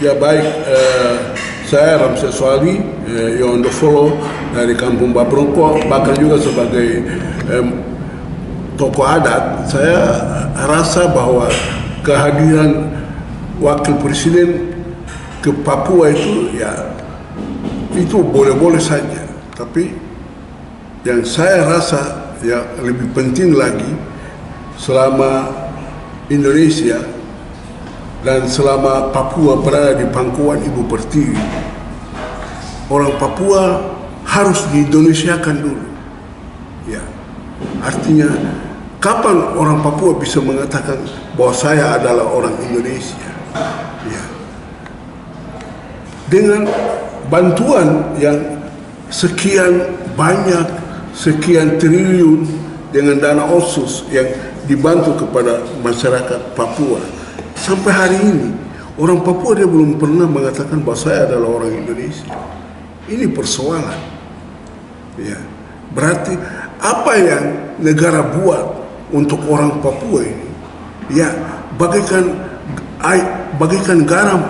Ya baik, saya Ramses Swali, Yondo Solo dari Kampung Baprongko, bahkan juga sebagai tokoh adat. Saya rasa bahwa kehadiran wakil presiden ke Papua itu ya itu boleh-boleh saja, tapi yang saya rasa ya lebih penting lagi selama Indonesia dan selama Papua berada di pangkuan Ibu Pertiwi, orang Papua harus diindonesiakan dulu. Ya, artinya kapan orang Papua bisa mengatakan bahwa saya adalah orang Indonesia? Ya, dengan bantuan yang sekian banyak, sekian triliun dengan dana otsus yang dibantu kepada masyarakat Papua. Sampai hari ini, orang Papua dia belum pernah mengatakan bahwa saya adalah orang Indonesia. Ini persoalan. Ya, berarti apa yang negara buat untuk orang Papua ini, ya bagaikan garam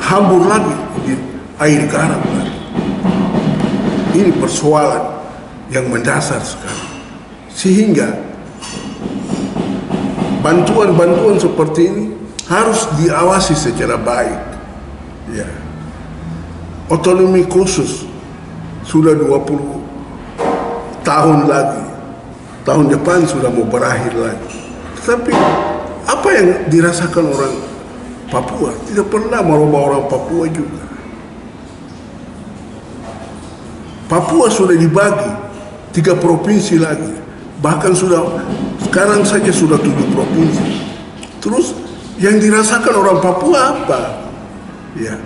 hambur lagi di air garam lagi. Ini persoalan yang mendasar sekali. Sehingga bantuan-bantuan seperti ini harus diawasi secara baik. Ya. Otonomi khusus sudah 20 tahun lagi. Tahun depan sudah mau berakhir lagi. Tetapi apa yang dirasakan orang Papua tidak pernah merubah orang Papua juga. Papua sudah dibagi 3 provinsi lagi. Bahkan sekarang saja sudah 7 provinsi. Terus yang dirasakan orang Papua apa? Ya.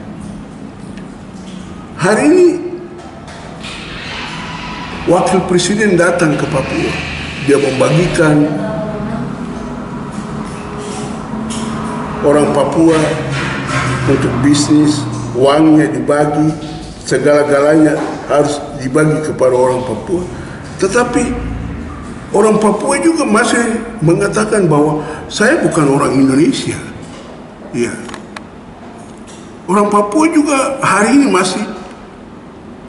Hari ini wakil presiden datang ke Papua. Dia membagikan orang Papua untuk bisnis, uangnya dibagi, segala-galanya harus dibagi kepada orang Papua. Tetapi orang Papua juga masih mengatakan bahwa saya bukan orang Indonesia. Ya. Orang Papua juga hari ini masih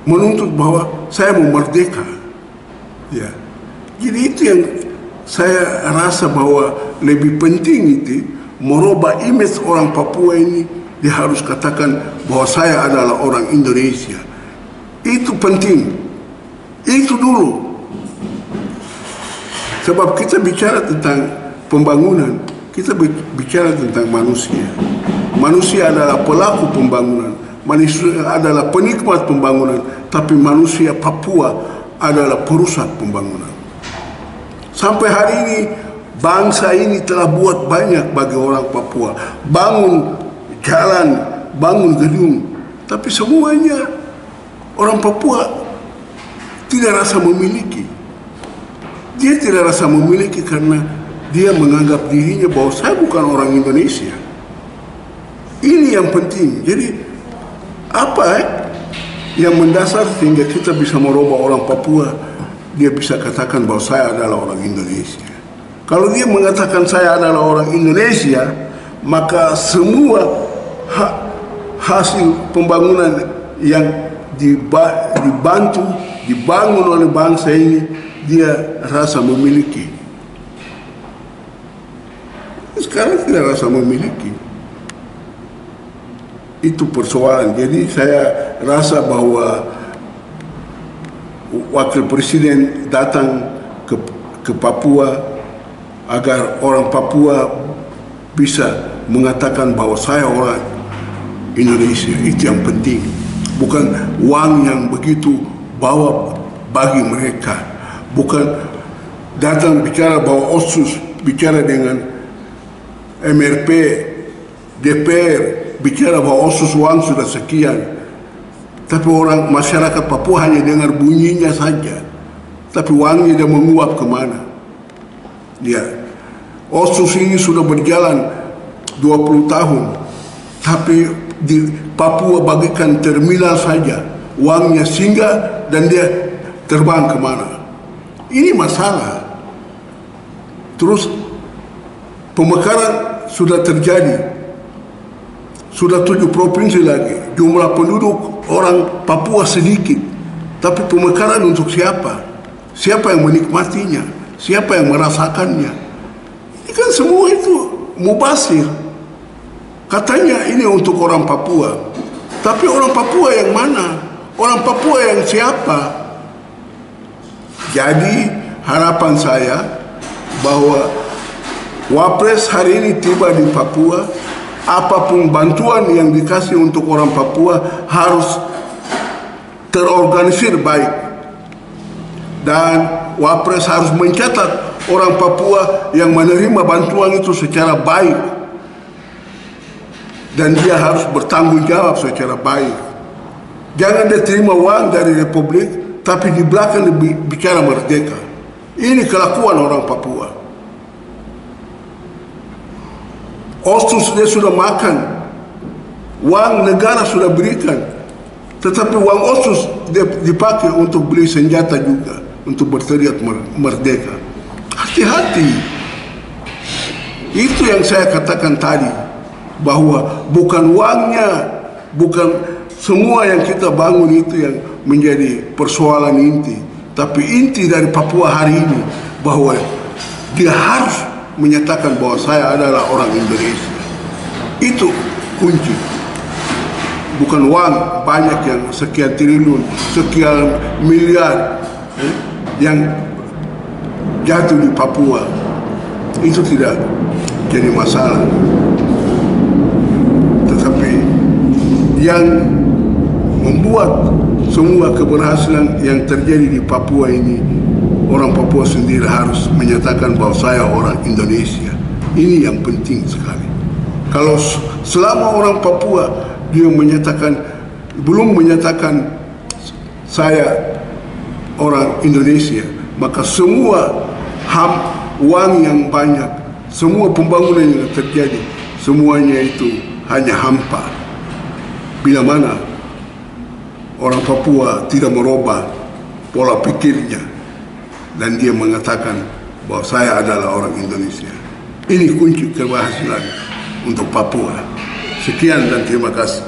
menuntut bahwa saya mau merdeka. Ya. Jadi itu yang saya rasa bahwa lebih penting itu merubah image orang Papua ini. Dia harus katakan bahwa saya adalah orang Indonesia. Itu penting. Itu dulu. Sebab kita bicara tentang pembangunan, kita bicara tentang manusia. Manusia adalah pelaku pembangunan, manusia adalah penikmat pembangunan, tapi manusia Papua adalah perusak pembangunan. Sampai hari ini, bangsa ini telah buat banyak bagi orang Papua. Bangun jalan, bangun gedung, tapi semuanya orang Papua tidak rasa memiliki. Dia tidak rasa memiliki karena dia menganggap dirinya bahwa saya bukan orang Indonesia. Ini yang penting. Jadi apa yang mendasar sehingga kita bisa merubah orang Papua, dia bisa katakan bahwa saya adalah orang Indonesia. Kalau dia mengatakan saya adalah orang Indonesia, maka semua hasil pembangunan yang dibangun oleh bangsa ini dia rasa memiliki. Sekarang tidak rasa memiliki. Itu persoalan. Jadi saya rasa bahwa wakil presiden datang ke Papua agar orang Papua bisa mengatakan bahwa saya orang Indonesia. Itu yang penting. Bukan uang yang begitu bawa bagi mereka. Bukan datang bicara bahwa otsus, bicara dengan MRP, DPR, bicara bahwa otsus uang sudah sekian. Tapi orang masyarakat Papua hanya dengar bunyinya saja. Tapi uangnya dia menguap kemana? Ya, otsus ini sudah berjalan 20 tahun. Tapi di Papua bagikan terminal saja. Uangnya singgah dan dia terbang kemana? Ini masalah. Terus pemekaran sudah terjadi. sudah 7 provinsi lagi, jumlah penduduk orang Papua sedikit, tapi pemekaran untuk siapa? Siapa yang menikmatinya? Siapa yang merasakannya? Ini kan semua itu mubazir. Katanya ini untuk orang Papua, tapi orang Papua yang mana? Orang Papua yang siapa? Jadi harapan saya bahwa Wapres hari ini tiba di Papua, apapun bantuan yang dikasih untuk orang Papua harus terorganisir baik, dan Wapres harus mencatat orang Papua yang menerima bantuan itu secara baik, dan dia harus bertanggung jawab secara baik. Jangan dia terima uang dari Republik tapi di belakang bicara merdeka. Ini kelakuan orang Papua. Otsus dia sudah makan, uang negara sudah berikan, tetapi uang otsus dia dipakai untuk beli senjata juga, untuk berteriak merdeka. Hati-hati. Itu yang saya katakan tadi, bahwa bukan uangnya, bukan semua yang kita bangun itu yang menjadi persoalan inti, tapi inti dari Papua hari ini bahwa dia harus menyatakan bahwa saya adalah orang Indonesia. Itu kunci. Bukan uang banyak yang sekian triliun, sekian miliar yang jatuh di Papua. Itu tidak jadi masalah. Tetapi yang membuat semua keberhasilan yang terjadi di Papua ini, orang Papua sendiri harus menyatakan bahwa saya orang Indonesia. Ini yang penting sekali. Kalau selama orang Papua dia menyatakan, belum menyatakan saya orang Indonesia, maka semua uang yang banyak, semua pembangunan yang terjadi, semuanya itu hanya hampa. Bila mana orang Papua tidak merubah pola pikirnya dan dia mengatakan bahwa saya adalah orang Indonesia, ini kunci keberhasilan untuk Papua. Sekian dan terima kasih.